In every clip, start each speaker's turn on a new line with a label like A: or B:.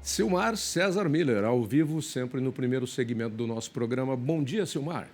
A: Silmar César Miller, ao vivo, sempre no primeiro segmento do nosso programa. Bom dia, Silmar.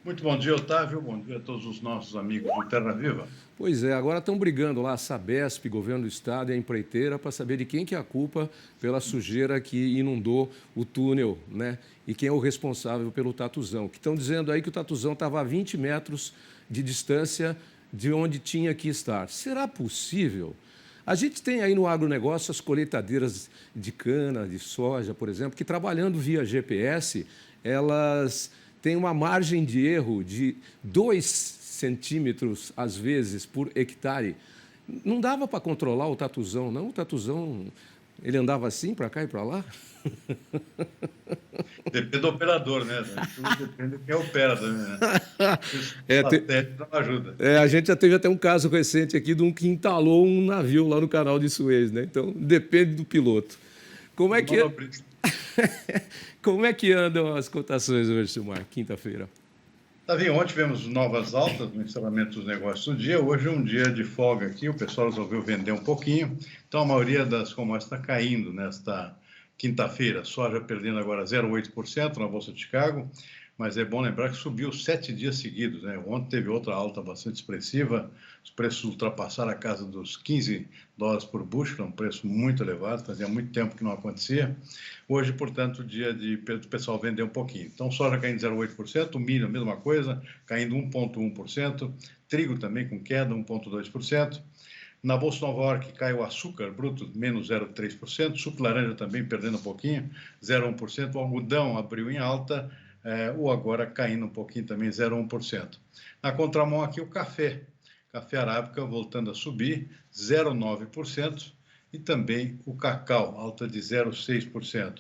B: Muito bom dia, Otávio. Bom dia a todos os nossos amigos do Terra Viva.
A: Pois é, agora estão brigando lá a Sabesp, governo do estado e a empreiteira para saber de quem que é a culpa pela sujeira que inundou o túnel, né? E quem é o responsável pelo Tatuzão. Que estão dizendo aí que o Tatuzão estava a 20 metros de distância de onde tinha que estar. Será possível? A gente tem aí no agronegócio as colheitadeiras de cana, de soja, por exemplo, que trabalhando via GPS, elas têm uma margem de erro de 2 centímetros, às vezes, por hectare. Não dava para controlar o Tatuzão, não? O Tatuzão, ele andava assim, para cá e para lá?
B: Depende do operador, né? Tudo depende de quem opera também, né?
A: É,
B: O satélite não ajuda.
A: a gente já teve até um caso recente aqui de um que entalou um navio lá no canal de Suez, né? Então, depende do piloto. Como é que, como é que andam as cotações hoje, Silmar, quinta-feira?
B: Davi, ontem tivemos novas altas no encerramento dos negócios do dia. Hoje é um dia de folga aqui, o pessoal resolveu vender um pouquinho. Então, a maioria das commodities está caindo nesta quinta-feira. Soja perdendo agora 0,8% na Bolsa de Chicago, mas é bom lembrar que subiu 7 dias seguidos, né? Ontem teve outra alta bastante expressiva, os preços ultrapassaram a casa dos $15 por bushel, um preço muito elevado, fazia muito tempo que não acontecia. Hoje, portanto, dia de o pessoal vender um pouquinho. Então, soja caindo 0,8%, milho, a mesma coisa, caindo 1,1%, trigo também com queda, 1,2%. Na Bolsa de Nova York cai o açúcar bruto, menos 0,3%, suco de laranja também perdendo um pouquinho, 0,1%, o algodão abriu em alta, ou agora caindo um pouquinho também, 0,1%. Na contramão aqui o café arábica voltando a subir, 0,9%, e também o cacau, alta de 0,6%.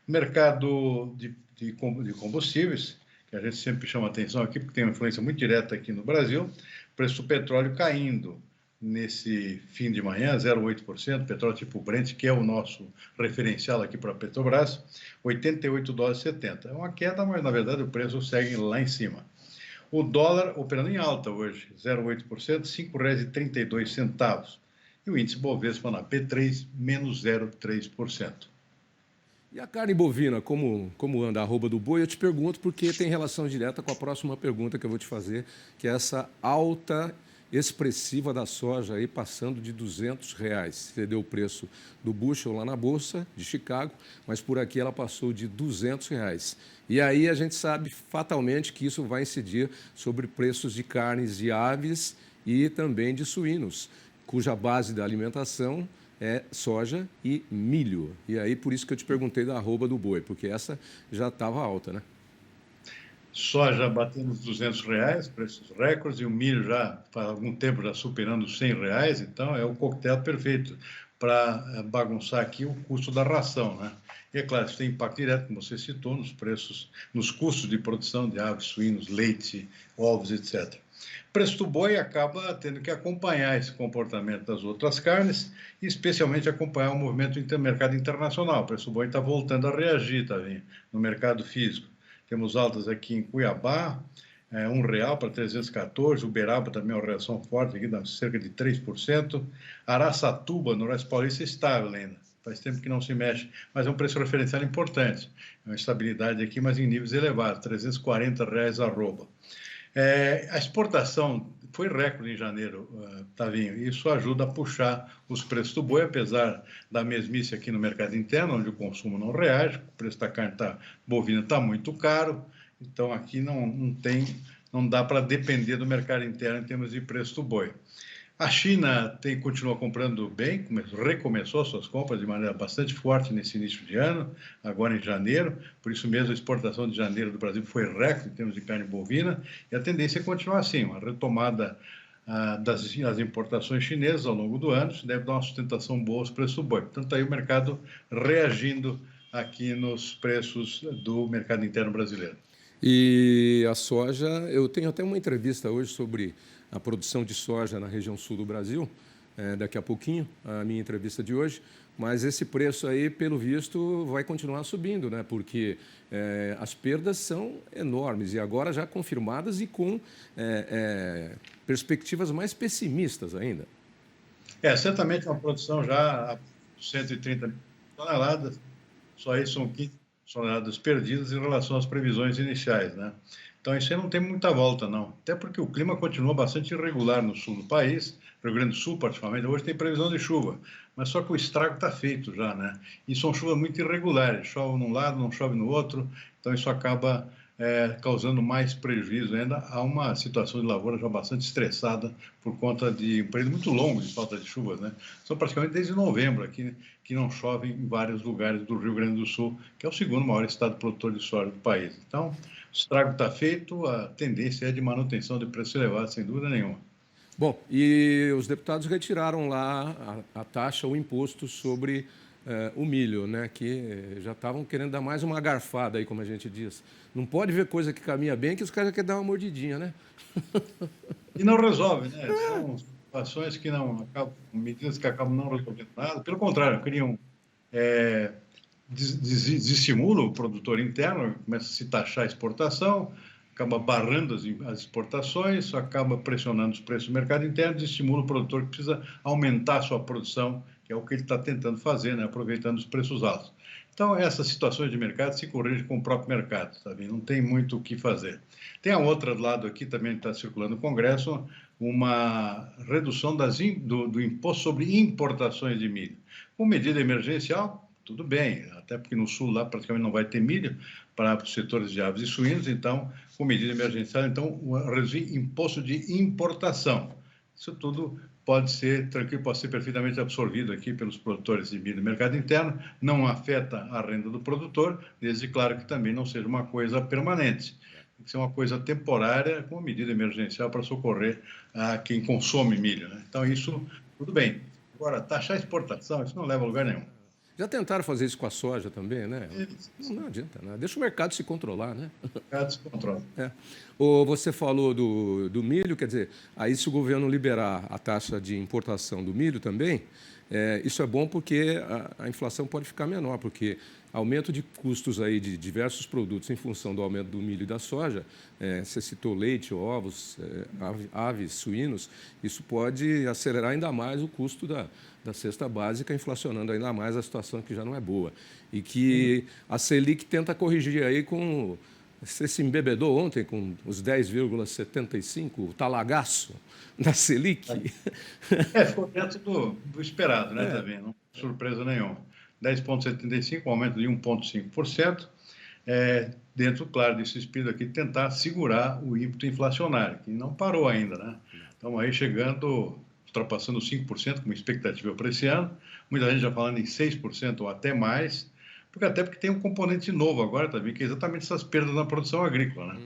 B: Mercado de combustíveis, que a gente sempre chama atenção aqui, porque tem uma influência muito direta aqui no Brasil, preço do petróleo caindo nesse fim de manhã, 0,8%, petróleo tipo Brent, que é o nosso referencial aqui para a Petrobras, $88,70. É uma queda, mas na verdade o preço segue lá em cima. O dólar operando em alta hoje, 0,8%, R$ 5,32. E o índice Bovespa na P3, menos 0,3%.
A: E a carne bovina, como anda a arroba do boi? Eu te pergunto porque tem relação direta com a próxima pergunta que eu vou te fazer, que é essa alta expressiva da soja aí passando de R$200. Você deu o preço do bushel lá na Bolsa de Chicago, mas por aqui ela passou de R$200. E aí a gente sabe fatalmente que isso vai incidir sobre preços de carnes de aves e também de suínos, cuja base da alimentação é soja e milho. E aí por isso que eu te perguntei da arroba do boi, porque essa já estava alta, né?
B: Soja batendo os R$200, preços recordes, e o milho já faz algum tempo já superando os R$100, então é o coquetel perfeito para bagunçar aqui o custo da ração, né? E é claro, isso tem impacto direto, como você citou, nos preços, nos custos de produção de aves, suínos, leite, ovos, etc. O preço do boi acaba tendo que acompanhar esse comportamento das outras carnes, e especialmente acompanhar o movimento do mercado internacional. O preço do boi está voltando a reagir, tá vendo? No mercado físico. Temos altas aqui em Cuiabá, R$1 para 314, Uberaba também é uma reação forte, aqui dá cerca de 3%. Araçatuba, no Oeste Paulista, estável ainda, faz tempo que não se mexe, mas é um preço referencial importante, é uma estabilidade aqui, mas em níveis elevados, R$340 arroba. A exportação foi recorde em janeiro, Tavinho. Isso ajuda a puxar os preços do boi, apesar da mesmice aqui no mercado interno, onde o consumo não reage, o preço da carne bovina está muito caro, então aqui não dá para depender do mercado interno em termos de preço do boi. A China continua comprando bem, recomeçou suas compras de maneira bastante forte nesse início de ano, agora em janeiro, por isso mesmo a exportação de janeiro do Brasil foi recorde em termos de carne bovina, e a tendência é continuar assim, uma retomada das importações chinesas ao longo do ano, isso deve dar uma sustentação boa aos preços do boi. Portanto, aí o mercado reagindo aqui nos preços do mercado interno brasileiro.
A: E a soja, eu tenho até uma entrevista hoje sobre a produção de soja na região sul do Brasil, daqui a pouquinho, a minha entrevista de hoje, mas esse preço aí, pelo visto, vai continuar subindo, né? Porque as perdas são enormes e agora já confirmadas e com perspectivas mais pessimistas ainda.
B: Certamente uma produção já a 130 toneladas, só aí são 15 toneladas perdidas em relação às previsões iniciais, né? Então, isso aí não tem muita volta, não. Até porque o clima continua bastante irregular no sul do país, Rio Grande do Sul, particularmente. Hoje tem previsão de chuva, mas só que o estrago está feito já, né? E são chuvas muito irregulares, chove num lado, não chove no outro, então isso acaba causando mais prejuízo ainda. Há uma situação de lavoura já bastante estressada por conta de um período muito longo de falta de chuvas, né? São praticamente desde novembro aqui que não chove em vários lugares do Rio Grande do Sul, que é o segundo maior estado produtor de soja do país. Então, o estrago está feito, a tendência é de manutenção de preço elevado, sem dúvida nenhuma.
A: Bom, e os deputados retiraram lá a taxa, o imposto sobre o milho, né? Que já estavam querendo dar mais uma garfada aí, como a gente diz. Não pode ver coisa que caminha bem que os caras querem dar uma mordidinha, né?
B: E não resolve, né? São situações que não acabam, medidas que acabam não resolvendo nada. Pelo contrário, criam desestimula o produtor interno, começa a se taxar a exportação, acaba barrando as exportações, acaba pressionando os preços do mercado interno, desestimula o produtor que precisa aumentar a sua produção, que é o que ele está tentando fazer, né? Aproveitando os preços altos. Então, essas situações de mercado se corrigem com o próprio mercado, sabe? Não tem muito o que fazer. Tem a outra lado aqui, também está circulando no Congresso, uma redução do imposto sobre importações de milho. Com medida emergencial, tudo bem, até porque no sul lá praticamente não vai ter milho para os setores de aves e suínos, então, com medida emergencial, então, reduzir imposto de importação. Isso tudo pode ser tranquilo, pode ser perfeitamente absorvido aqui pelos produtores de milho no mercado interno, não afeta a renda do produtor, desde claro que também não seja uma coisa permanente. Tem que ser uma coisa temporária, com uma medida emergencial para socorrer a quem consome milho, né? Então, isso, tudo bem. Agora, taxar a exportação, isso não leva a lugar nenhum.
A: Já tentaram fazer isso com a soja também, né? Não adianta, né? Deixa o mercado se controlar, né?
B: O mercado se controla.
A: Você falou do milho, quer dizer, aí se o governo liberar a taxa de importação do milho também, isso é bom porque a inflação pode ficar menor, porque aumento de custos aí de diversos produtos em função do aumento do milho e da soja, você citou leite, ovos, aves, suínos, isso pode acelerar ainda mais o custo da cesta básica, inflacionando ainda mais a situação que já não é boa. E que a Selic tenta corrigir aí com... Você se embebedou ontem com os 10,75, o talagaço da Selic?
B: Ficou dentro do esperado, né, também, não surpresa nenhuma. 10,75, um aumento de 1,5%, dentro, claro, desse espírito aqui, tentar segurar o ímpeto inflacionário, que não parou ainda, né? Estamos aí chegando, ultrapassando 5% como expectativa para esse ano, muita gente já falando em 6% ou até mais, porque tem um componente novo agora também, que é exatamente essas perdas na produção agrícola, né?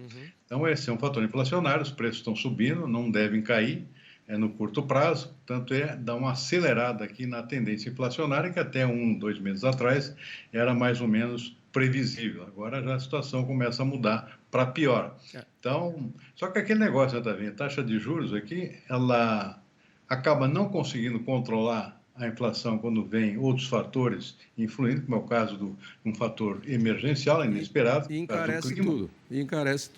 B: Então, esse é um fator inflacionário, os preços estão subindo, não devem cair no curto prazo, tanto dar uma acelerada aqui na tendência inflacionária, que até 2 meses atrás era mais ou menos previsível. Agora já a situação começa a mudar para pior. Então, só que aquele negócio, né, Tavinha, a taxa de juros aqui, ela acaba não conseguindo controlar a inflação quando vem outros fatores influindo, como é o caso de um fator emergencial, inesperado.
A: E encarece tudo.
B: Encarece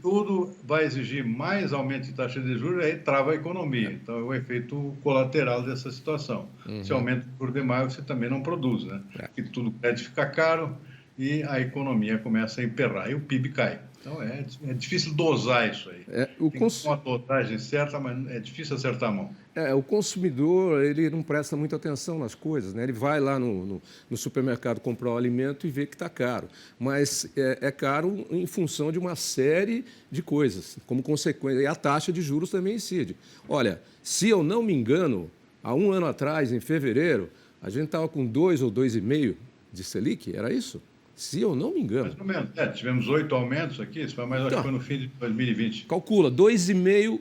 B: tudo, vai exigir mais aumento de taxa de juros, aí trava a economia. Então, é o efeito colateral dessa situação. Se aumenta por demais, você também não produz, né? Porque tudo crédito fica caro e a economia começa a emperrar, e o PIB cai. Então, é difícil dosar isso aí. Tem uma dosagem certa, mas é difícil acertar a mão.
A: O consumidor, ele não presta muita atenção nas coisas, né? Ele vai lá no supermercado comprar o alimento e vê que está caro. Mas é caro em função de uma série de coisas, como consequência. E a taxa de juros também incide. Olha, se eu não me engano, há um ano atrás, em fevereiro, a gente estava com 2 ou 2,5 de Selic, era isso? Se eu não me engano.
B: Mais ou menos. Tivemos 8 aumentos aqui, isso foi mais, acho que foi no fim de 2020.
A: Calcula, 2,5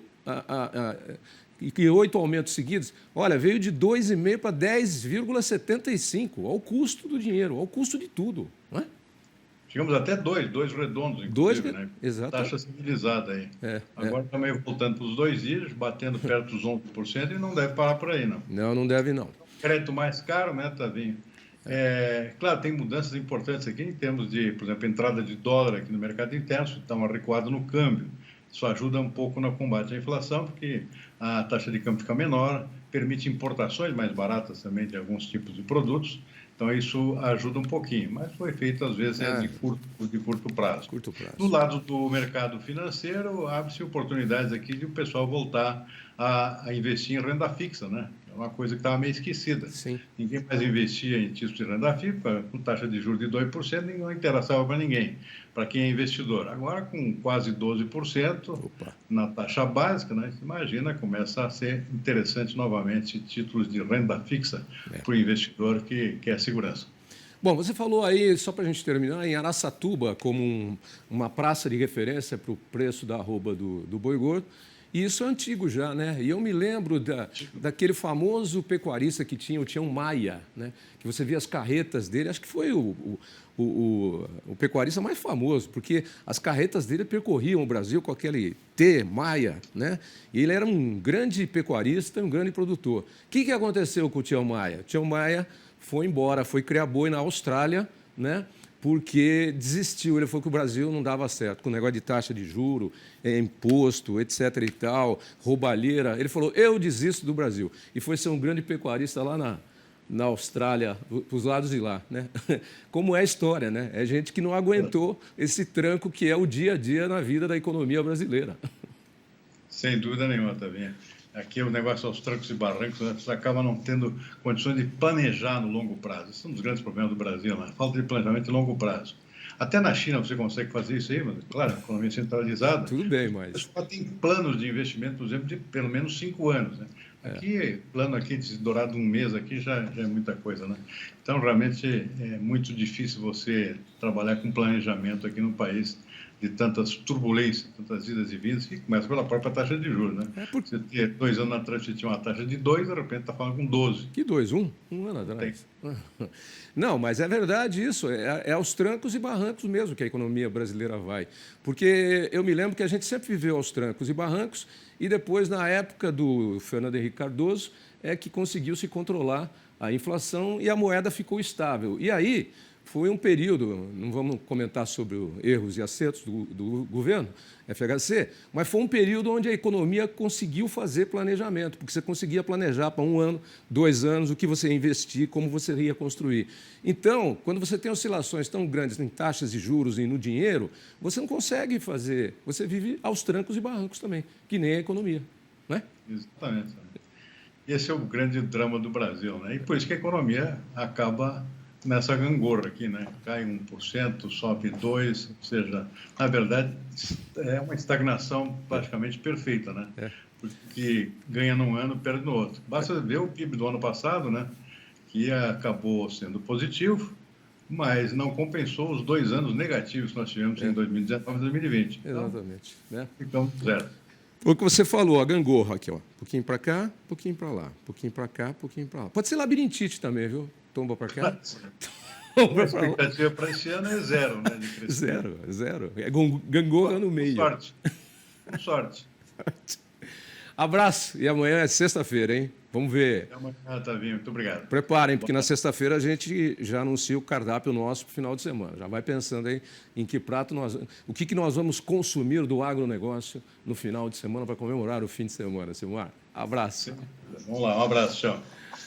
A: e 8 aumentos seguidos. Olha, veio de 2,5 para 10,75. Olha o custo do dinheiro, olha o custo de tudo. Não é?
B: Chegamos até 2 redondos, inclusive, né?
A: Exato.
B: Taxa civilizada aí. Agora também voltando para os 2 dígitos, batendo perto dos 11%, e não deve parar por aí, não.
A: Não deve, não.
B: Crédito mais caro, né, Tavinho? Claro, tem mudanças importantes aqui em termos de, por exemplo, entrada de dólar aqui no mercado interno, está uma recuada no câmbio. Isso ajuda um pouco no combate à inflação, porque a taxa de câmbio fica menor, permite importações mais baratas também de alguns tipos de produtos. Então, isso ajuda um pouquinho, mas foi feito, às vezes, de curto prazo.
A: Curto prazo.
B: Do lado do mercado financeiro, abre-se oportunidades aqui de o pessoal voltar a investir em renda fixa, né? É uma coisa que estava meio esquecida.
A: Sim.
B: Ninguém mais investia em títulos de renda fixa, com taxa de juros de 2%, não interessava para ninguém, para quem é investidor. Agora, com quase 12% na taxa básica, né? Imagina, começa a ser interessante novamente títulos de renda fixa para o investidor que quer segurança.
A: Bom, você falou aí, só para a gente terminar, em Araçatuba como uma praça de referência para o preço da arroba do boi gordo. E isso é antigo já, né? E eu me lembro daquele famoso pecuarista que tinha o Tião Maia, né? Que você via as carretas dele, acho que foi o pecuarista mais famoso, porque as carretas dele percorriam o Brasil com aquele T, Maia, né? E ele era um grande pecuarista e um grande produtor. O que aconteceu com o Tião Maia? O Tião Maia foi embora, foi criar boi na Austrália, né? Porque desistiu. Ele falou que o Brasil não dava certo, com o negócio de taxa de juro, imposto, etc. e tal, roubalheira. Ele falou, eu desisto do Brasil. E foi ser um grande pecuarista lá na Austrália, para os lados de lá. Né? Como é a história, né? É gente que não aguentou esse tranco que é o dia a dia na vida da economia brasileira.
B: Sem dúvida nenhuma, também. Aqui o negócio aos trancos e barrancos, né? Você acaba não tendo condições de planejar no longo prazo. Esse é um dos grandes problemas do Brasil, né? Falta de planejamento de longo prazo. Até na China você consegue fazer isso aí, mas, claro, a economia centralizada.
A: Tudo bem, mas...
B: Só tem planos de investimento, por exemplo, de pelo menos 5 anos. Né? Aqui, plano aqui de dourar de um mês aqui já é muita coisa, né? Então, realmente, é muito difícil você trabalhar com planejamento aqui no país de tantas turbulências, tantas idas e vindas, que começa pela própria taxa de juros, né? Você ter 2 anos atrás, você tinha uma taxa de 2, de repente está falando com 12.
A: Que 2? Um ano atrás. Não, mas é verdade isso, é aos trancos e barrancos mesmo que a economia brasileira vai. Porque eu me lembro que a gente sempre viveu aos trancos e barrancos e depois, na época do Fernando Henrique Cardoso, é que conseguiu se controlar a inflação e a moeda ficou estável. E aí... foi um período, não vamos comentar sobre os erros e acertos do governo, FHC, mas foi um período onde a economia conseguiu fazer planejamento, porque você conseguia planejar para 1 ano, 2 anos, o que você ia investir, como você ia construir. Então, quando você tem oscilações tão grandes em taxas de juros e no dinheiro, você não consegue fazer, você vive aos trancos e barrancos também, que nem a economia, não é?
B: Exatamente. Esse é o grande drama do Brasil, né? E por isso que a economia acaba nessa gangorra aqui, né? Cai 1%, sobe 2%, ou seja, na verdade, é uma estagnação praticamente perfeita, né? Porque ganha num ano, perde no outro. Basta ver o PIB do ano passado, né? Que acabou sendo positivo, mas não compensou os 2 anos negativos que nós tivemos em 2019 e 2020.
A: Exatamente.
B: Então,
A: né?
B: ficamos zero.
A: Foi o que você falou, a gangorra aqui, ó. Um pouquinho para cá, um pouquinho para lá, um pouquinho para cá, um pouquinho para lá. Pode ser labirintite também, viu? Tomba para cá.
B: A expectativa para esse ano é zero, né? De crescimento.
A: Zero. É gangorra no meio.
B: Com sorte.
A: Abraço. E amanhã é sexta-feira, hein? Vamos ver.
B: Até amanhã, Tavinho. Muito obrigado.
A: Preparem, porque na sexta-feira a gente já anuncia o cardápio nosso para o final de semana. Já vai pensando aí em que prato o que nós vamos consumir do agronegócio no final de semana para comemorar o fim de semana, Silmar. Abraço.
B: Vamos lá, um abraço, tchau.